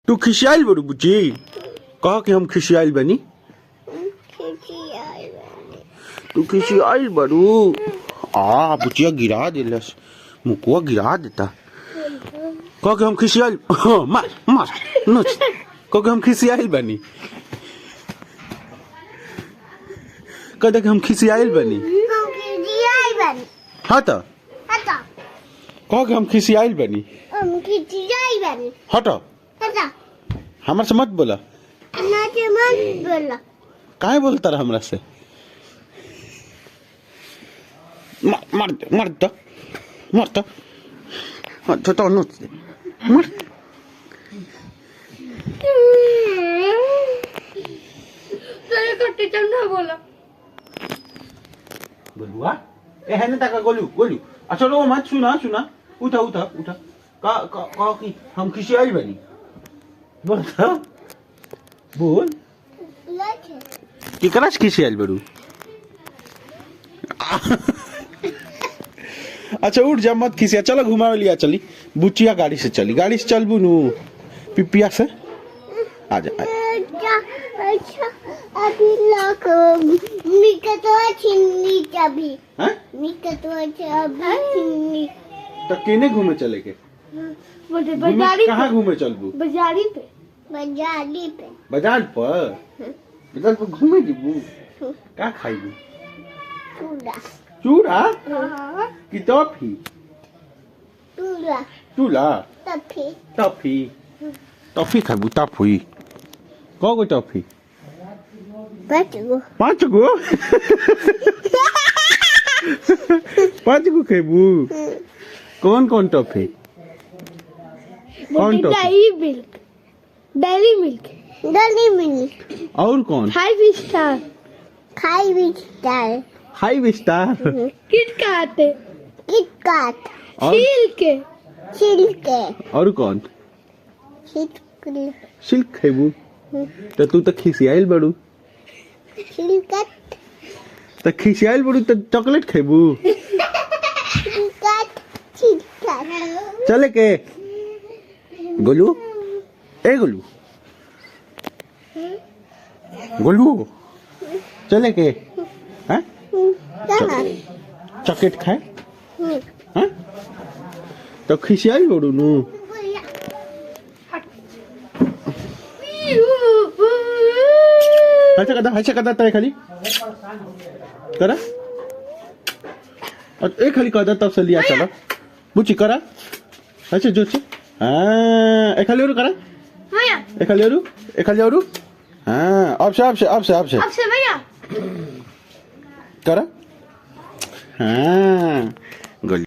तू खिसियाल बड़ू बुची कह के हम खिसियाल बनी तू खिसियाल बड़ू आ बुचिया गिरा दिलस मुकुआ गिरा देता कह के हम खिसियाल मार मार नच कह के हम खिसियाल बनी कह दे के हम खिसियाल बनी हाँ तो कह के हम खिसियाल बनी हटो हमारे से मत बोला काहे बोलता रहा हमरा से मार तो तो नोच दे मार तेरे को टीचर ना बोला गोलुआ ए है ना ताका गोलू अच्छा रो मत सुना उठा का की हम खिसियाल बनी बोल बोल कि कराच खिसियाल बड़ू अच्छा उठ जा मत खिसिया चलो घुमावे लिया चली बुचिया गाड़ी से चलबू नु पिपिया से आजा अच्छा अभी लाख निकटवा छिन्नी चाबी हैं निकटवा चाबी छिन्नी तो केने घूमे चले के बाजारी कहाँ घूमे चलबू बाजारी पे बाजार पर घूमे जीबू का खाइबू चूड़ा कि टॉफी चूड़ा टॉफी खाइबू टॉफी कगो टॉफी 5 गो 5 गो खाइबू कौन टॉफी कौन टॉफी डेली मिल्क और कौन 5 स्टार किट किटकैट और छिलके और कौन सिल्क खेबू तो तू तो खिसियाल बड़ू तो खिसियाल बड़ू तो चॉकलेट खेबू चले के गोलू ए गोलू चले के हैं चॉकलेट खाए हैं तो खिसियाल बड़ू नु अच्छा कदा तय खाली करा और एक खाली कदा तब से लिया चलो बुची करा अच्छा जो हाँ एक खाली और करा एक खाली और हाँ अब से भैया करा हाँ